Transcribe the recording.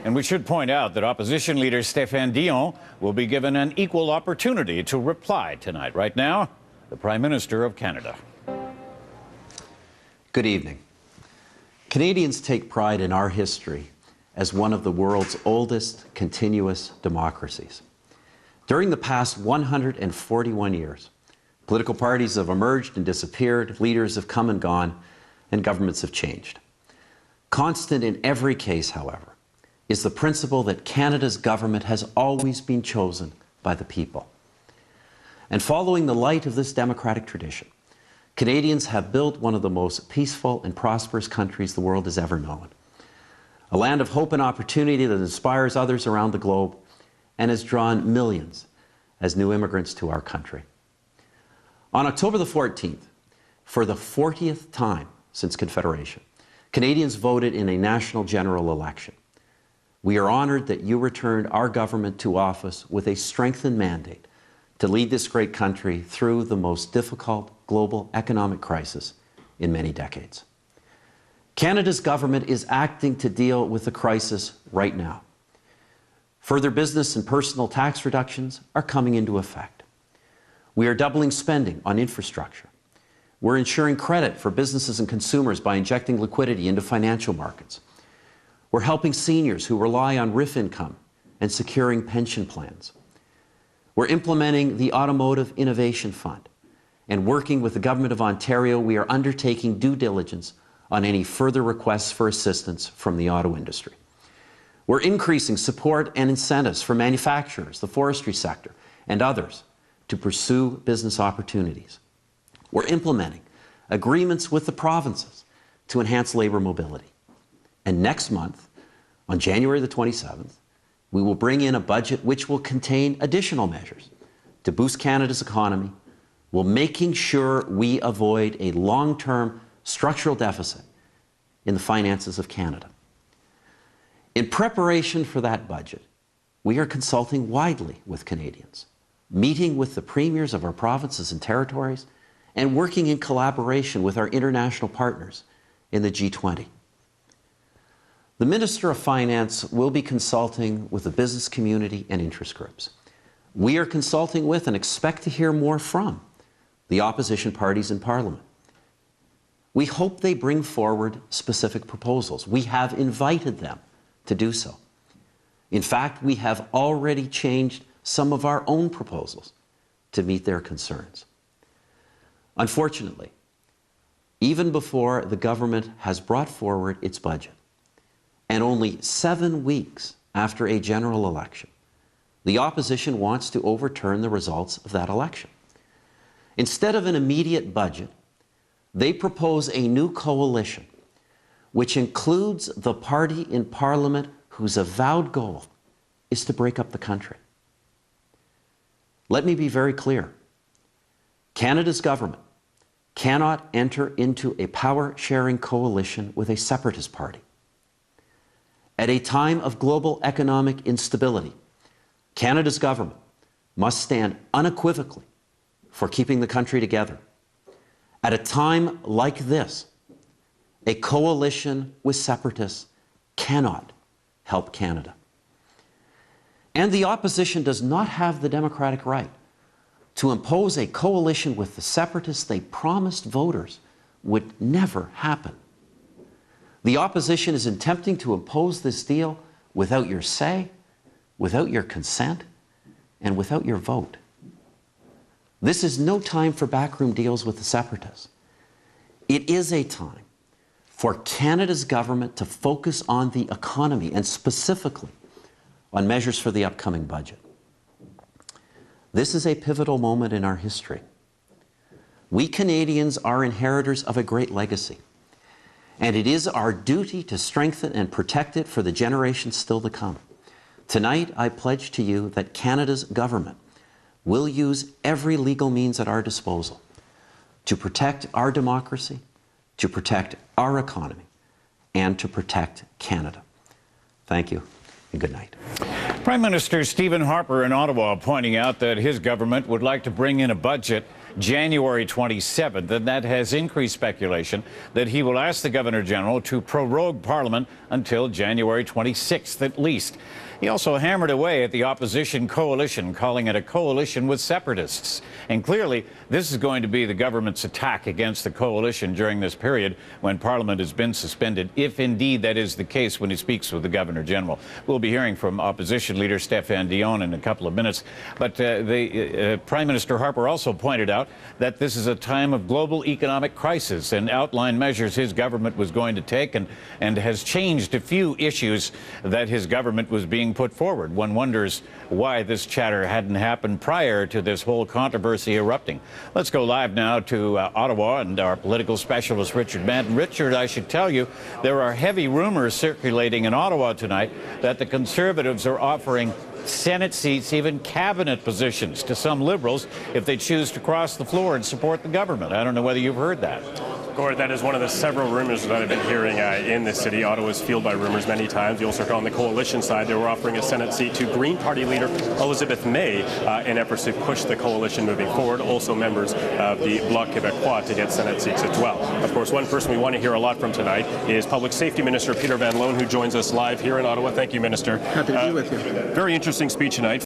And we should point out that opposition leader Stéphane Dion will be given an equal opportunity to reply tonight. Right now, the Prime Minister of Canada. Good evening. Canadians take pride in our history as one of the world's oldest continuous democracies. During the past 141 years, political parties have emerged and disappeared, leaders have come and gone, and governments have changed. Constant in every case, however, is the principle that Canada's government has always been chosen by the people. And following the light of this democratic tradition, Canadians have built one of the most peaceful and prosperous countries the world has ever known. A land of hope and opportunity that inspires others around the globe and has drawn millions as new immigrants to our country. On October the 14th, for the 40th time since Confederation, Canadians voted in a national general election. We are honored that you returned our government to office with a strengthened mandate to lead this great country through the most difficult global economic crisis in many decades. Canada's government is acting to deal with the crisis right now. Further business and personal tax reductions are coming into effect. We are doubling spending on infrastructure. We're ensuring credit for businesses and consumers by injecting liquidity into financial markets. We're helping seniors who rely on RIF income and securing pension plans. We're implementing the Automotive Innovation Fund, and working with the Government of Ontario, we are undertaking due diligence on any further requests for assistance from the auto industry. We're increasing support and incentives for manufacturers, the forestry sector, and others to pursue business opportunities. We're implementing agreements with the provinces to enhance labor mobility. And next month, on January the 27th, we will bring in a budget which will contain additional measures to boost Canada's economy, while making sure we avoid a long-term structural deficit in the finances of Canada. In preparation for that budget, we are consulting widely with Canadians, meeting with the premiers of our provinces and territories, and working in collaboration with our international partners in the G20. The Minister of Finance will be consulting with the business community and interest groups. We are consulting with and expect to hear more from the opposition parties in Parliament. We hope they bring forward specific proposals. We have invited them to do so. In fact, we have already changed some of our own proposals to meet their concerns. Unfortunately, even before the government has brought forward its budget, and only 7 weeks after a general election, the opposition wants to overturn the results of that election. Instead of an immediate budget, they propose a new coalition, which includes the party in Parliament whose avowed goal is to break up the country. Let me be very clear. Canada's government cannot enter into a power-sharing coalition with a separatist party. At a time of global economic instability, Canada's government must stand unequivocally for keeping the country together. At a time like this, a coalition with separatists cannot help Canada. And the opposition does not have the democratic right to impose a coalition with the separatists they promised voters would never happen. The opposition is attempting to impose this deal without your say, without your consent, and without your vote. This is no time for backroom deals with the separatists. It is a time for Canada's government to focus on the economy and specifically on measures for the upcoming budget. This is a pivotal moment in our history. We Canadians are inheritors of a great legacy, and it is our duty to strengthen and protect it for the generations still to come. Tonight, I pledge to you that Canada's government will use every legal means at our disposal to protect our democracy, to protect our economy, and to protect Canada. Thank you, and good night. Prime Minister Stephen Harper in Ottawa pointing out that his government would like to bring in a budget January 27th, and that has increased speculation that he will ask the Governor General to prorogue Parliament until January 26th at least. He also hammered away at the opposition coalition, calling it a coalition with separatists. And clearly, this is going to be the government's attack against the coalition during this period when Parliament has been suspended, if indeed that is the case when he speaks with the Governor General. We'll be hearing from opposition leader Stéphane Dion in a couple of minutes. But Prime Minister Harper also pointed out that this is a time of global economic crisis and outlined measures his government was going to take and has changed a few issues that his government was being put forward. One wonders why this chatter hadn't happened prior to this whole controversy erupting. Let's go live now to Ottawa and our political specialist, Richard Manton. Richard, I should tell you, there are heavy rumors circulating in Ottawa tonight that the Conservatives are offering Senate seats, even cabinet positions, to some Liberals if they choose to cross the floor and support the government. I don't know whether you've heard that. Gord, that is one of the several rumors that I've been hearing in the city. Ottawa is fueled by rumors many times. You also on the coalition side, they were offering a Senate seat to Green Party leader Elizabeth May in efforts to push the coalition moving forward. Also members of the Bloc Québécois to get Senate seats as well. Of course, one person we want to hear a lot from tonight is Public Safety Minister Peter Van Loan, who joins us live here in Ottawa. Thank you, Minister. Happy to be with you. Very interesting speech tonight.